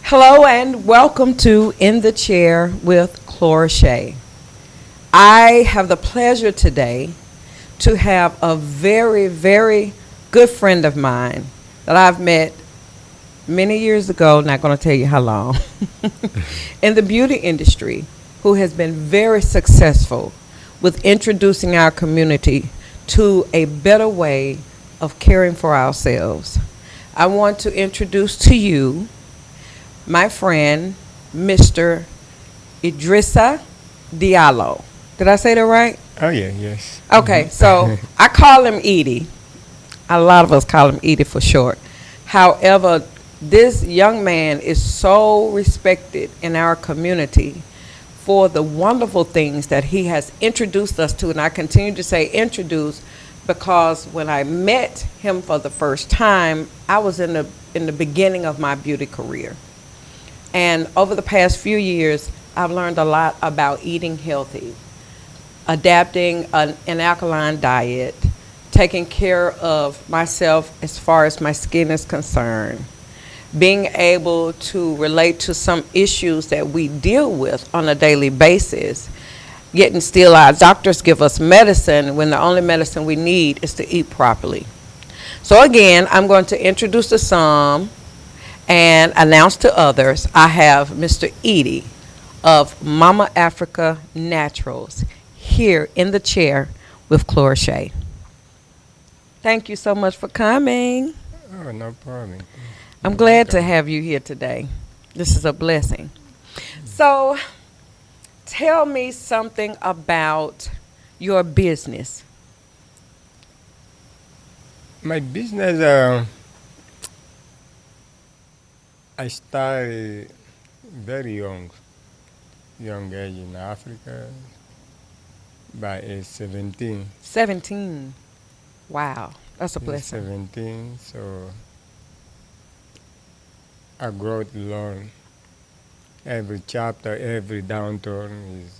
Hello and welcome to In the Chair with CloraShay. I have the pleasure today to have a very, very good friend of mine that I've met many years ago, not going to tell you how long, in the beauty industry, who has been very successful with introducing our community to a better way of caring for ourselves. I want to introduce to you my friend, Mr. Idrissa Diallo. Did I say that right? Oh yeah, yes. Okay, so I call him Eadie. A lot of us call him Eadie for short. However, this young man is so respected in our community for the wonderful things that he has introduced us to, and I continue to say introduce because when I met him for the first time, I was in the beginning of my beauty career. And over the past few years, I've learned a lot about eating healthy, adapting an alkaline diet, taking care of myself as far as my skin is concerned, being able to relate to some issues that we deal with on a daily basis, yet still our doctors give us medicine when the only medicine we need is to eat properly. So again, I'm going to introduce to some and announce to others, I have Mr. Eadie of Mama Africa Naturals here in the chair with CloraShay. Thank you so much for coming. Oh, no problem. I'm glad to have you here today. This is a blessing. So, tell me something about your business. My business, I started very young age in Africa, by age 17. 17. Wow, that's a blessing. 17, so I grew to learn. Every chapter, every downturn is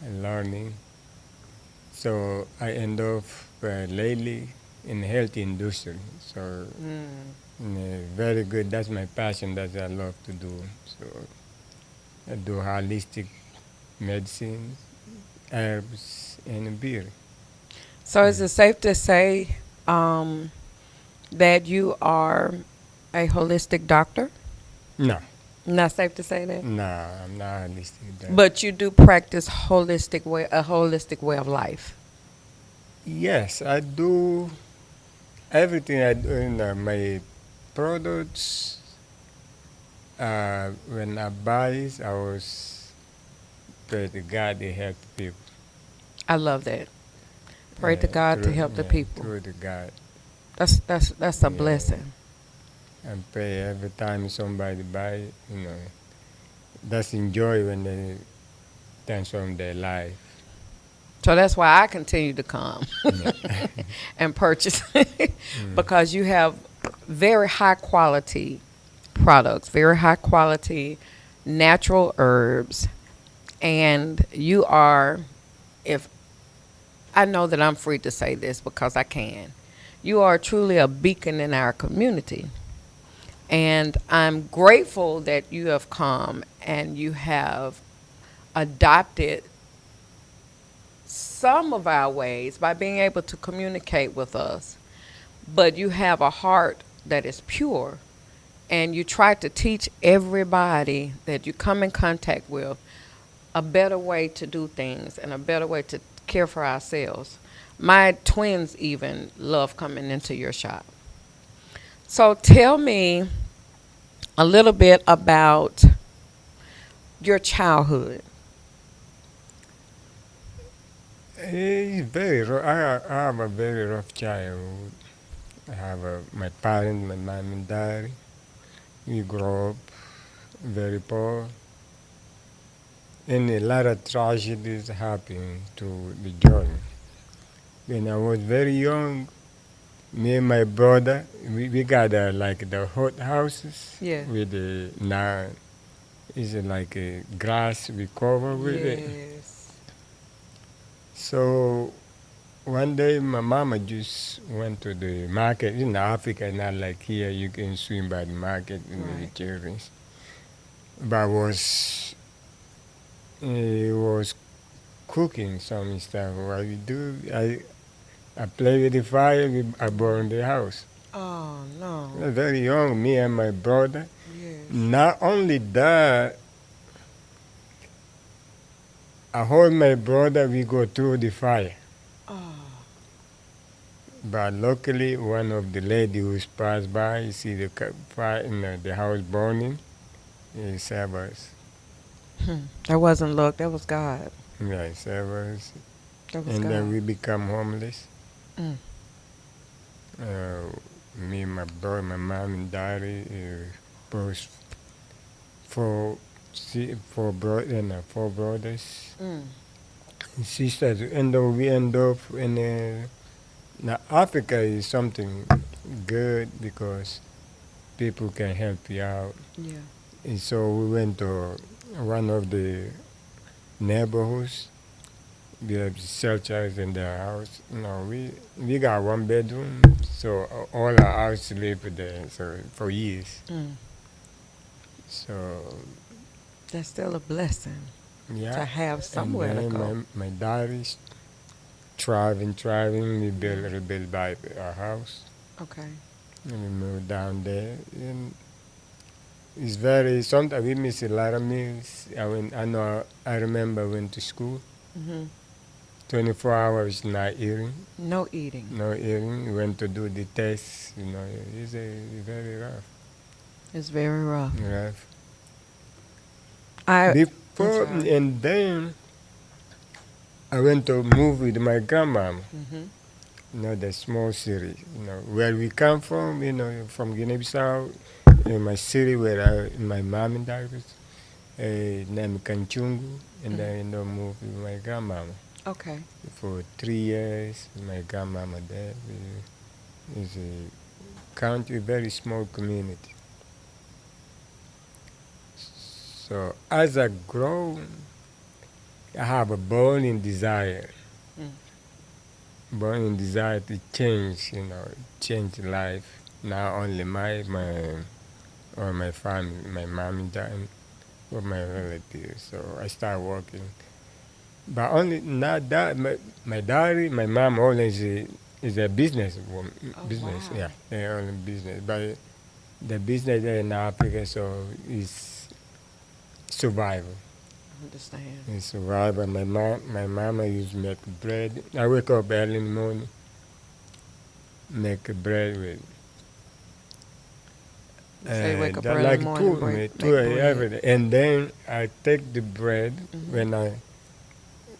learning. So I end up lately in health industry. So very good. That's my passion. That's what I love to do. So I do holistic medicine, herbs, and beer. So is it safe to say that you are a holistic doctor? No, Not safe to say that? no, I'm not holistic. But you do practice a holistic way of life. Yes, I do everything I do in my products. When I buy it, I was pray to God to help people. I love that. Pray to God to help the people. Through the God. That's a Yeah. blessing. And pray every time somebody buy it, that's enjoy when they transform their life. So that's why I continue to come Yeah. and purchase because you have very high quality products, very high quality natural herbs, and you are, if I know that I'm free to say this because I can, you are truly a beacon in our community. And I'm grateful that you have come and you have adopted some of our ways by being able to communicate with us. But you have a heart that is pure, and you try to teach everybody that you come in contact with a better way to do things and a better way to care for ourselves. My twins even love coming into your shop. So tell me a little bit about your childhood. It's very rough. I have a very rough childhood. I have my parents, my mom and dad. We grew up very poor. And a lot of tragedies happened to the journey. When I was very young, me and my brother, we got like the hot houses Yeah. with the now it's like a grass we cover with it. Yes. So one day my mama just went to the market. In Africa, not like here, you can swim by the market with the Right. children. But was cooking some stuff. What we do, I play with the fire. I burn the house. Oh I no. was very young, me and my brother. Yes. Not only that, I hold my brother. We go through the fire. Oh. But luckily, one of the lady who's passed by, see the fire, the house burning, he saved us. That wasn't luck. That was God. Yeah, he saved us. That was And then God. we become homeless. Mm. Uh, Me, my brother, my mom, and daddy, both four, four brothers Mm. and sisters. And then we end up in now Africa is something good because people can help you out. Yeah. And so we went to one of the neighborhoods. We have shelters in their house. No, we got one bedroom, so all our house live there. So for years. Mm. So That's still a blessing to yeah, have and somewhere to then go. my dad is thriving. We rebuild by our house, Okay. and we moved down there. And it's very sometimes we miss a lot of meals. I know I remember I went to school. Hmm. 24 hours not eating, No eating. no eating. We went to do the test. It's very It's very rough. rough. I'm Before sorry. and then I went to move with my grandmama. Hmm. The small city. Where we come from. From Guinea-Bissau. My city where my mom and dad was named Kanchungu, and then moved with my grandmama. Okay. For 3 years, my grandmama there. It's a country, very small community. So as I grow, I have a burning desire. Mm. Burning desire to change, change life. Not only or my family, my mom and dad, or my relatives. So I start working. But only not that. My daddy, my mom always is a business woman. Oh Business, wow. yeah, they're only business. But the business there in Africa, so is survival. I understand. It's survival. My mama used to make bread. I wake up early in the morning, make bread with. You say wake up That early in the like morning, two make bread. every day. And then I take the bread when I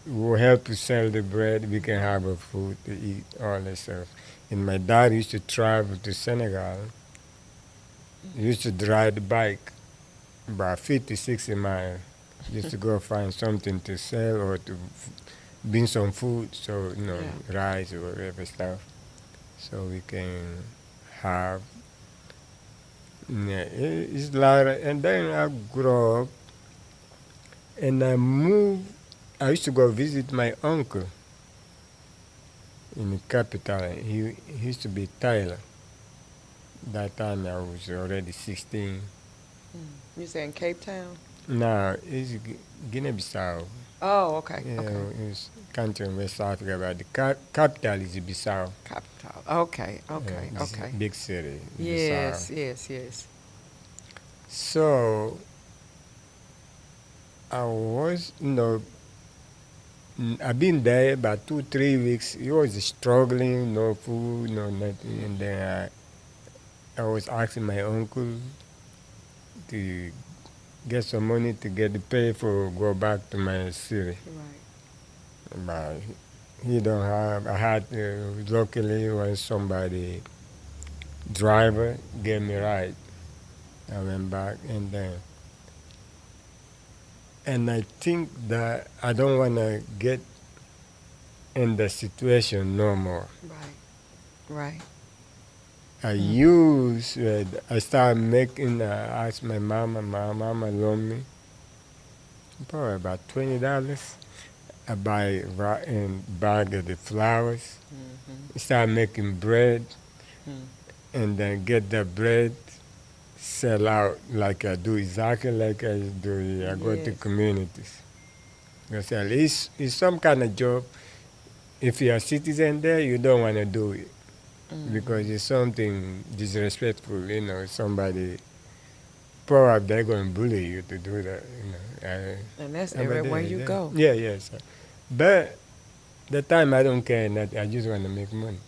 will help to sell the bread. We can have a food to eat, all that stuff. And my dad used to travel to Senegal. He used to drive the bike about 50, 60 miles just to go find something to sell or to bring some food, so, Yeah. rice or whatever stuff, so we can have. Yeah, it's a lot. And then I grew up and I moved. I used to go visit my uncle in the capital. He used to be Tyler. That time I was already 16. You say in Cape Town? Now it's Guinea-Bissau. Oh, okay. Yeah, Okay. it's country in West Africa, but the capital is Bissau. Capital. Okay. Okay. This Okay. big city, Yes. Bissau. Yes. Yes. So I was, I've been there about 2, 3 weeks. He was struggling, no food, no nothing. And then I was asking my uncle to get some money to get the pay for go back to my city. Right. But he don't have. I had luckily when somebody driver gave me ride. I went back and I think that I don't want to get in the situation no more. Right. Right. I started making, asked my mama loaned me probably about $20. I buy and bag of the flowers, Mm-hmm. start making bread, Mm. and then get the bread, sell out like I do exactly like I do. I go to Yes. communities. I sell. It's some kind of job. If you're a citizen there, you don't want to do it because Mm. it's something disrespectful. You know, somebody probably they're going to bully you to do that. You know, And that's but everywhere you go. yeah, yes. But the time I don't care. That I just want to make money.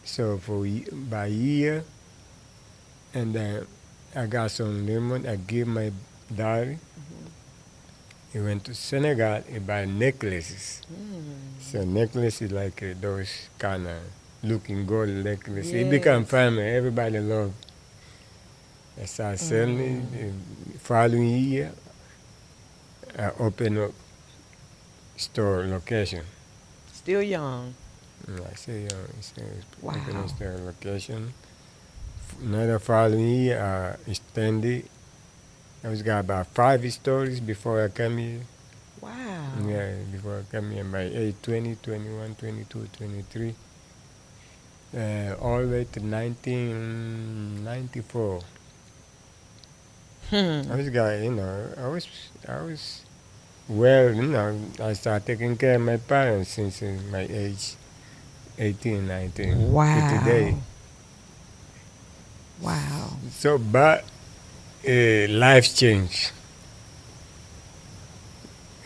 So by year, and then I got some lemon. I give my daughter. Mm-hmm. He went to Senegal. He buy necklaces. So Mm. necklace is like those kind of looking gold necklaces. It become Yes. famous. Everybody love. I start selling it. Mm. The following year, I open up store location. Still young. I say, open up Wow. store location. Another following year, I extend it. I was got about 5 stories before I come here. Wow. Yeah, before I come here, by age 20, 21, 22, 23. All the way to 1994. I Hmm. was got, I was well, I started taking care of my parents since my age 18, 19 to today. Wow. Wow. So, but life changed.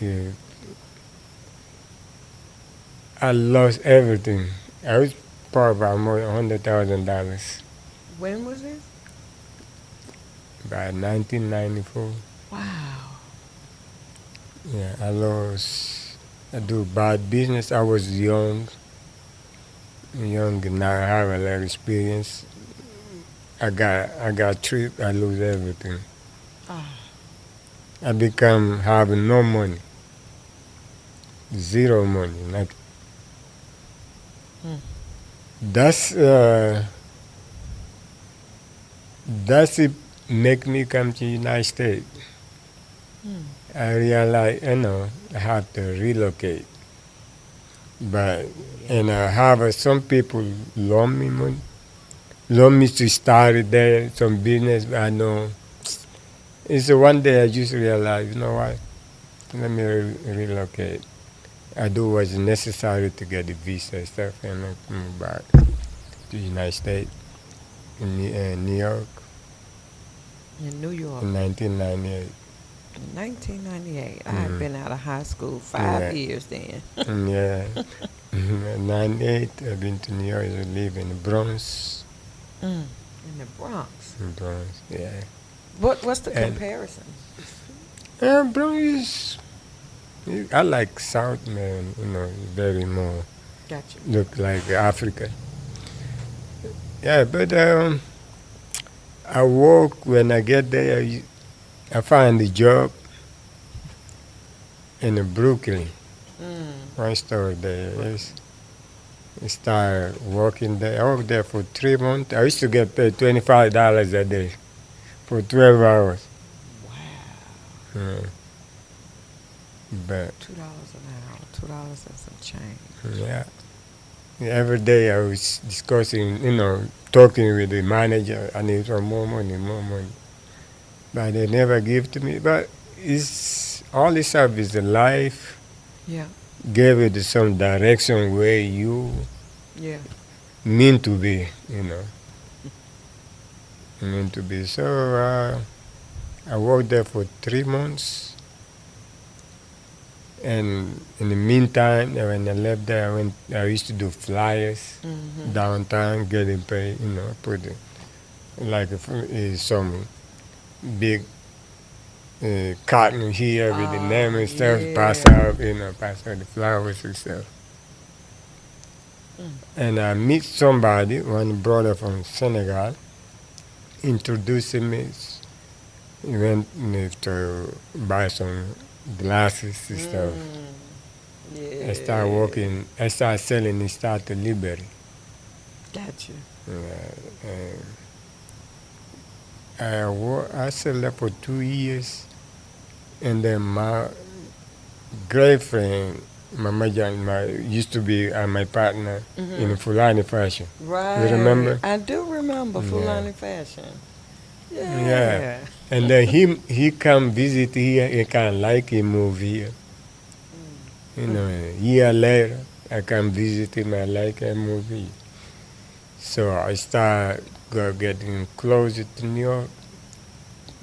Uh, I lost everything. I was probably about more than $100,000 When was this? by 1994. Wow. Yeah, I lost. I do bad business. I was young, and now I have a lot of experience. I got tripped. I lose everything. Ah. I become having no money, zero money, nothing. Hmm. That's that's it. Make me come to United States. Hmm. I realize, I have to relocate. But Yeah. have some people loan me money, loan me to start there some business. But I know it's one day I just realized, you know what? Let me relocate. I do what's necessary to get the visa and stuff, and I move back to the United States in New York In New York. in 1998. In 1998. I had Mm, been out of high school 5 yeah, years then. yeah. 98. I've been to New York. I live in the Bronx. Mm. In the Bronx. Bronx, yeah. What's the And comparison? Bronx I like South, man. Very more Gotcha. look like Africa. Yeah, but I work when I get there. I find a job in Brooklyn, Mm. one store there. Yes, I start working there. I worked there for 3 months. I used to get paid $25 a day for 12 hours. Wow. Uh, but $2 an hour. $2 and some change. yeah, every day I was discussing, talking with the manager. I need some more money, more money. But they never give to me. But it's all this stuff is the life Yeah. gave it some direction where you Yeah. mean to be, mean to be. So I worked there for 3 months, and in the meantime, when I left there, I used to do flyers Mm-hmm. downtown, getting paid, put like some big cotton here with the name and stuff, pass Yeah. out, pass out the flowers and stuff. Mm. And I meet somebody, one brother from Senegal, introducing me. He went to buy some glasses and stuff. Mm. I started Yeah. working, I started selling in Start Liberty. Gotcha. I sold that for 2 years, and then girlfriend, Mama Jan, used to be my partner in Fulani fashion. Right. You remember? I do remember Yeah. Fulani fashion. Yeah. Yeah. And then he come visit here. He kind of like he move here. You know, a year later, I come visit him. I like him move here. So I start getting closer to New York.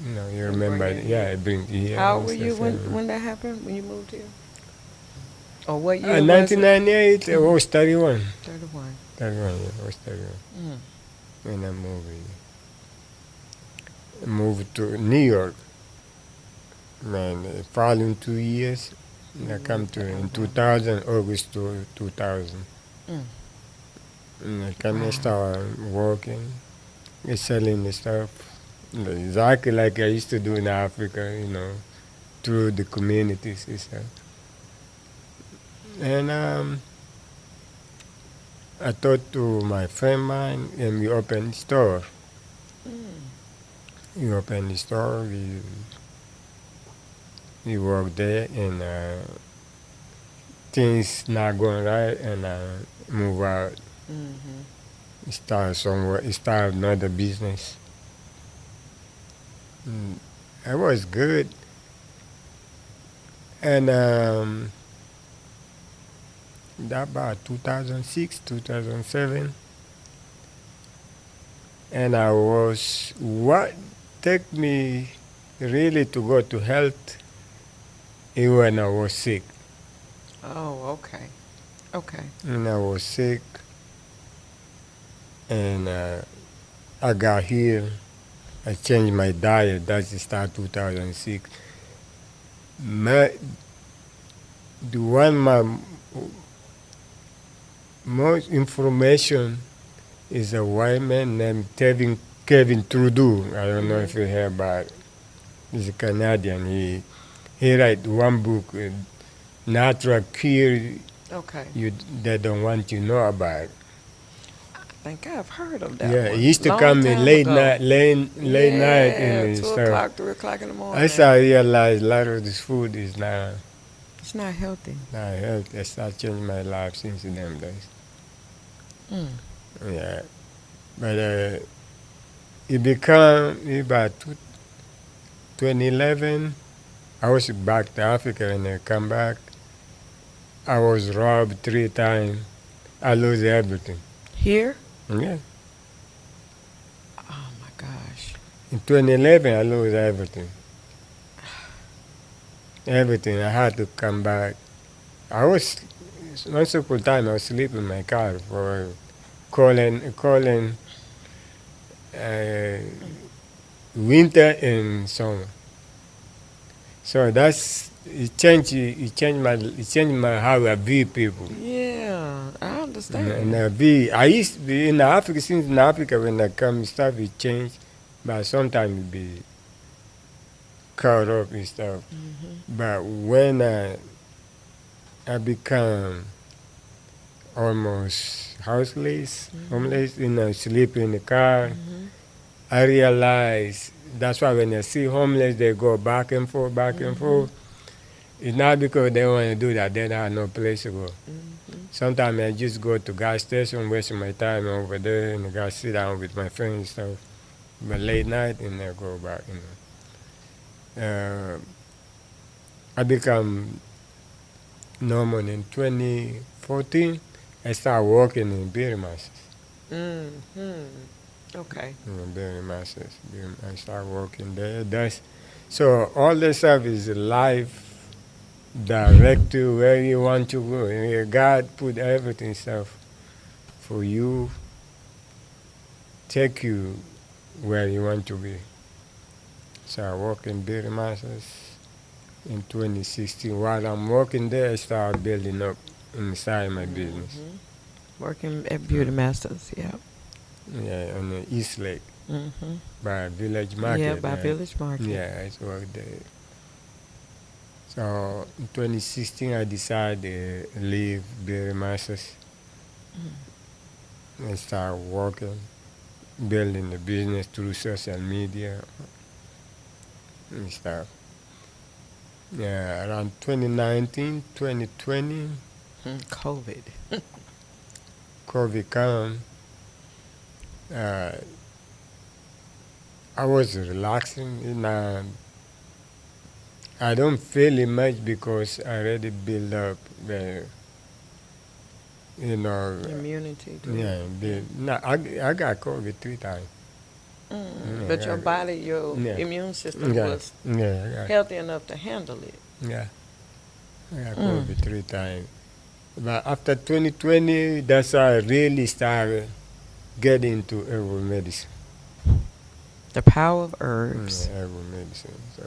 You know, you And remember? bring it Yeah, here. I bring it here. How old and were you stuff, when that happened? When you moved here? Or what year In was it? 1998, I was 31. 31. 31, yeah, I was 31 Mm. when I moved here. Moved to New York. Man, the following 2 years, I come to in 2000, August 2000. Mm. And I come Wow. and start working, selling the stuff, exactly like I used to do in Africa, you know, through the communities and stuff. And I talked to my friend mine, and we opened the store. Mm. We opened the store. We work there, and things not going right, and move out. Start somewhere. Start another business. Mm, it was good, and that about 2006, 2007, and I was what took me really to go to health is when I was sick. Oh, okay. Okay. And I was sick, and I got here. I changed my diet. That's the start 2006. My, the one my most information is a white man named Kevin Trudeau. I don't know if you hear about it. He's a Canadian. He write one book, Natural Cure Okay. they don't want you to know about. I think I've heard of that Yeah, one. he used to Long come in time late ago. night, late night Yeah, and 2 stuff. o'clock, 3 o'clock in the morning. That's how I realized a lot of this food is It's not healthy. not healthy. I started changing my life since them days. Mm. Yeah, but it become about 2011. I was back to Africa and I come back. I was robbed 3 times. I lose everything. Here? Yeah. Oh my gosh. In 2011, I lose everything. Everything. I had to come back. I was once upon a time I was sleeping in my car for calling uh, winter and summer. So that's it changed my how I view people. Yeah, I understand. And I used to be in Africa, since in Africa when I come stuff it changed, but sometimes it be caught up and stuff. But when I become almost houseless, homeless, sleep in the car, I realize that's why when I see homeless, they go back and forth, back and forth. It's not because they want to do that, they don't have no place to go. Sometimes I just go to gas station, waste my time over there, and I go sit down with my friends and stuff. But late night, and I go back, I become normal in 2014. I started working in Beer Masters. Okay. Beer Masters. I started working there. So all the stuff is live, direct to where you want to go. God put everything stuff for you, take you where you want to be. So I work in Beer Masters in 2016. While I'm working there, I start building up inside my business. Working at Beauty Masters, yeah. Yeah, on the East Lake Mm-hmm. by Village Market. Yeah, by Village Market. Yeah, I work there. So in 2016, I decided to leave Beauty Masters and start working, building the business through social media and stuff. Yeah, around 2019, 2020, COVID. COVID come. Uh, I was relaxing, and I don't feel it much because I already built up the, you know, Immunity to it. yeah. No, I got COVID 3 times. But Yeah, your body, your yeah, immune system yeah, was yeah, healthy enough to handle it. yeah. I got Mm. COVID 3 times. But after 2020, that's how I really started getting into herbal medicine. The power of herbs. Yeah, herbal medicine. So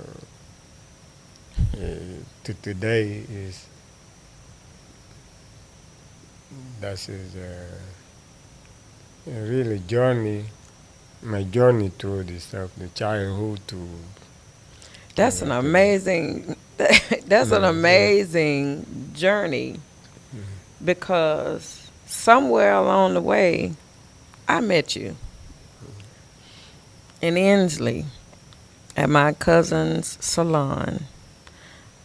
to today is that is a really journey, my journey through this stuff, the childhood to That's an today. amazing. That's an Yeah, so, amazing journey mhm. because somewhere along the way, I met you in Inslee at my cousin's salon.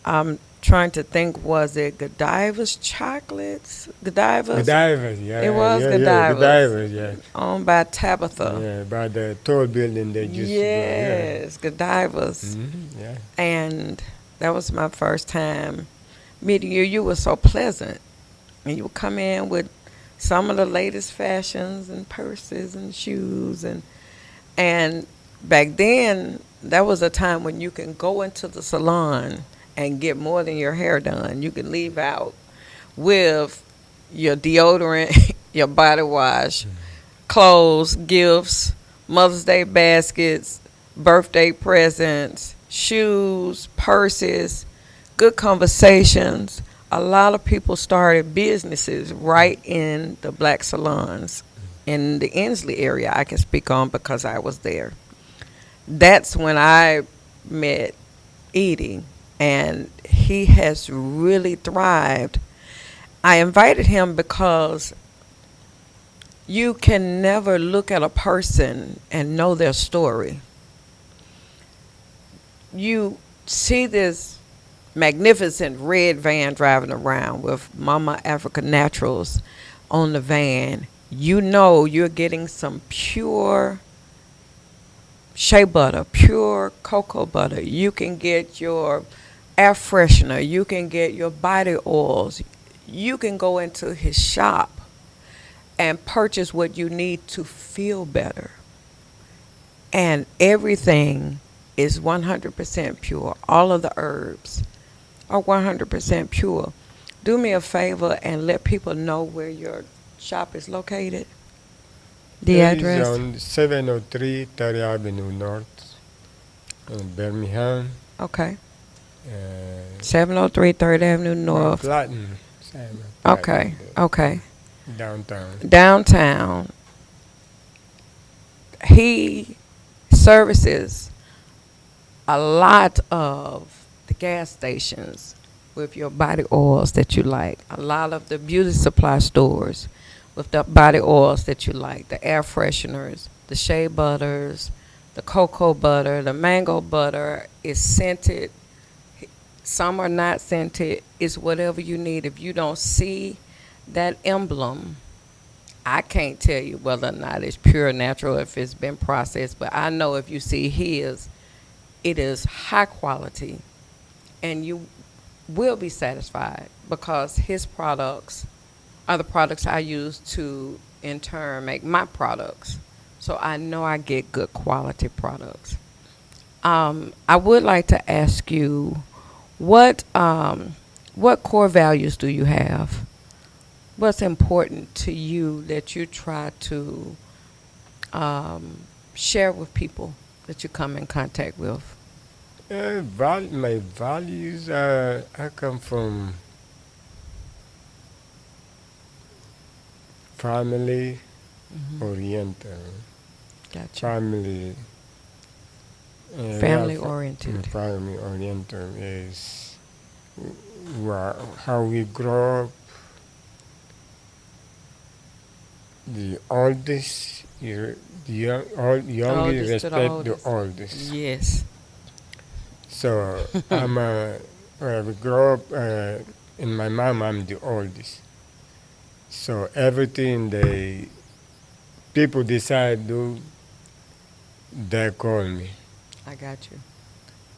I'm trying to think, was it Godiva's Chocolates? Godiva's? Godivers, It yeah, was yeah, yeah, Godiva's, Godivers, yeah. owned by Tabitha. Yeah, by the tall building they used to go, yeah. Yes, Godiva's. Yeah. And that was my first time meeting you. You were so pleasant. And you would come in with some of the latest fashions and purses and shoes. And back then, that was a time when you can go into the salon and get more than your hair done. You can leave out with your deodorant, your body wash, clothes, gifts, Mother's Day baskets, birthday presents, shoes, purses, good conversations. A lot of people started businesses right in the black salons in the Inslee area. I can speak on because I was there. That's when I met Eadie, and he has really thrived. I invited him because you can never look at a person and know their story. You see this magnificent red van driving around with Mama Africa Naturals on the van. You know you're getting some pure shea butter, pure cocoa butter. You can get your air freshener. You can get your body oils. You can go into his shop and purchase what you need to feel better. And everything is 100% pure. All of the herbs are 100% pure. Do me a favor and let people know where your shop is located, the It is address. on 703 Terry Avenue North in Birmingham. Okay. Uh, 703 3rd Avenue North. Platinum. Simon Okay. Platinum, Okay. downtown. Downtown. He services a lot of the gas stations with your body oils that you like. A lot of the beauty supply stores with the body oils that you like. The air fresheners, the shea butters, the cocoa butter, the mango butter is scented. Some are not scented. It's whatever you need. If you don't see that emblem, I can't tell you whether or not it's pure natural, if it's been processed, but I know if you see his, it is high quality, and you will be satisfied because his products are the products I use to, in turn, make my products. So I know I get good quality products. I would like to ask you, what core values do you have? What's important to you that you try to share with people that you come in contact with? My values I come from family oriented. Gotcha. Family. Family oriented. Family oriented is how we grow up. The oldest, the youngest Oldest to the respect the oldest. oldest. Yes. So I'm We grew up, and my mom, I'm the oldest. So everything people decide to do, they call me. I got you.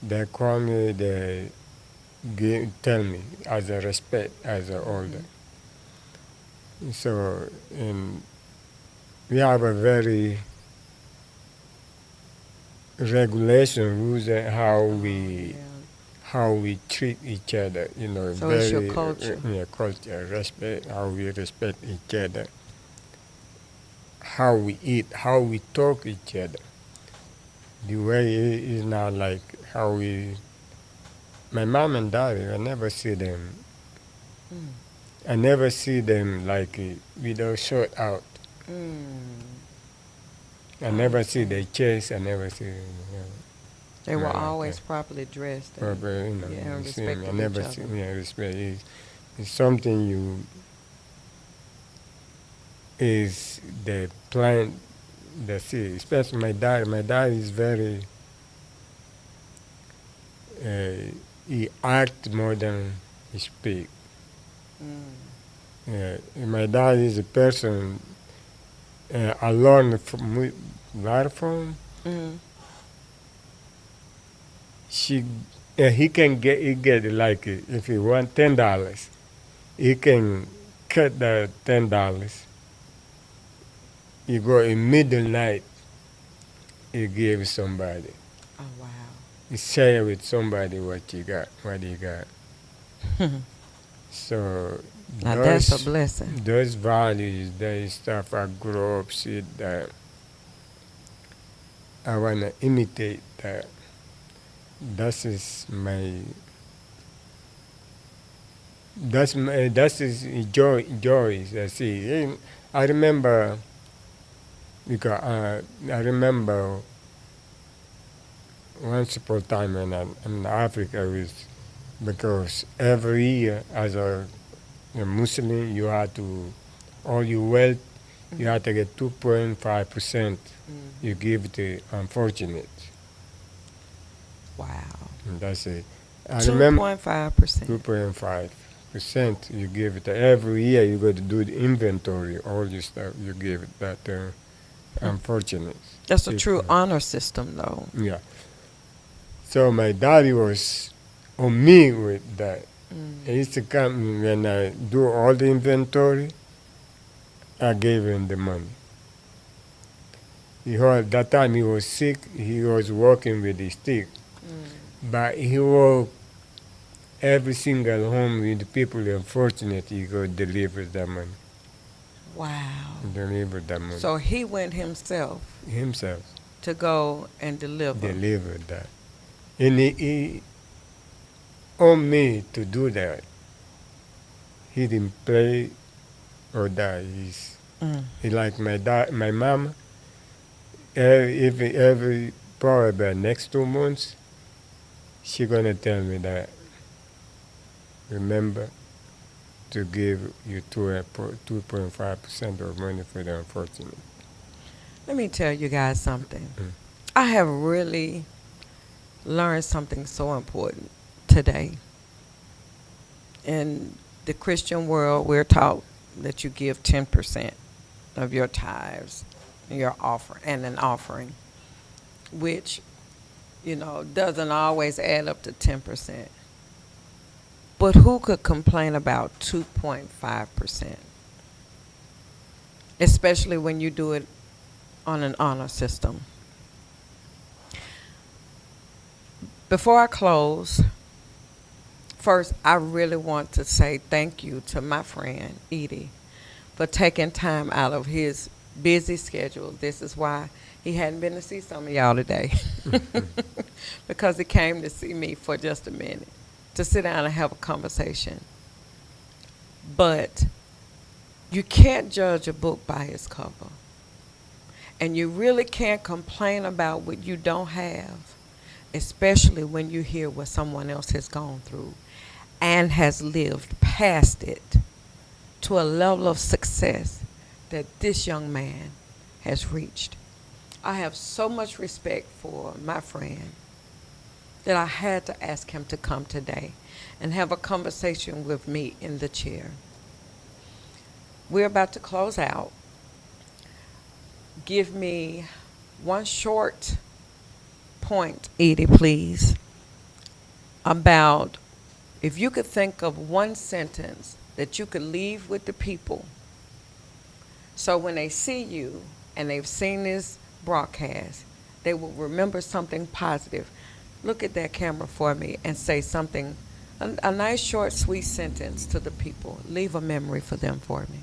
They call me, they tell me as a respect as an older. Mm-hmm. So, and we have a very regulation rules and Oh, yeah. how we treat each other. You know, So it's your very culture. yeah, culture, respect, how we respect each other, how we eat, how we talk each other. The way it is not like how we. My mom and dad, I never see them. Mm. I never see them like with a shirt out. Mm. I I never see understand. their chest. I never see They were not like that. always properly dressed and Probably, yeah, you and see me. I respected each never see other. me. Respect is something you is the plant the seed. Especially my dad. My dad is very he act more than he speak. Mm. My dad is a person I learned from that from. Mm-hmm. She he get like if he want $10, he can cut the $10. He go in middle night, he give somebody. Oh wow. He share with somebody what you got, what he got. So Now that's a those blessing. those values, those stuff I grew up see that I wanna imitate that. That is my that is joy. I see. I remember because I remember once upon a time in Africa was because every year as a Muslim you had to all your wealth you Mm-hmm. had to get 2.5% you Mm-hmm. give the unfortunate. Wow. And that's it. I remember 2.5%. 2.5% you give it every year you got to do the inventory all your stuff you give it that unfortunate That's a true people. honor system, though. Yeah. So my daddy was on me with that. He Mm. used to come when I do all the inventory. I gave him the money. That time he was sick. He was working with his stick, Mm. but he worked every single home with the people unfortunate. He could deliver that money. Wow. Deliver that money So he went himself himself. to go and deliver. Delivered that, and he on me to do that. He didn't play or die. Mm. He like my dad, my mom. Every probably about next 2 months, she gonna tell me that remember to give you 2.5% of money for the unfortunate. Let me tell you guys something. Mm. I have really learned something so important today. In the Christian world, we're taught that you give 10% of your tithes, your offer, and an offering, which, doesn't always add up to 10%. But who could complain about 2.5%? Especially when you do it on an honor system. Before I close, first, I really want to say thank you to my friend, Eadie, for taking time out of his busy schedule. This is why he hadn't been to see some of y'all today. Because he came to see me for just a minute to sit down and have a conversation. But you can't judge a book by its cover. And you really can't complain about what you don't have, especially when you hear what someone else has gone through and has lived past it to a level of success that this young man has reached. I have so much respect for my friend that I had to ask him to come today and have a conversation with me in the chair. We're about to close out. Give me one short point, Eadie, please, about if you could think of one sentence that you could leave with the people so when they see you and they've seen this broadcast, they will remember something positive. Look at that camera for me and say something, a nice, short, sweet sentence to the people. Leave a memory for them for me.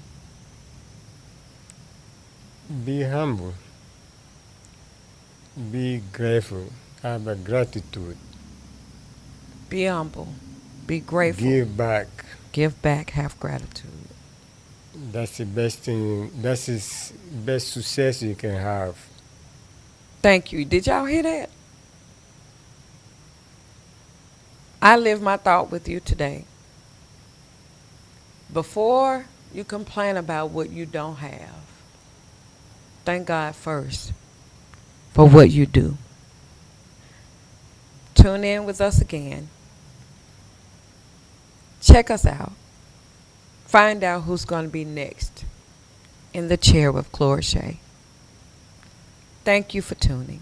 Be humble. Be grateful. Have a gratitude. Be humble. Be grateful. Give back. Give back. Have gratitude. That's the best thing. That's the best success you can have. Thank you. Did y'all hear that? I live my thought with you today. Before you complain about what you don't have, thank God first for what you do. Tune in with us again. Check us out. Find out who's going to be next in the chair with CloraShay. Thank you for tuning.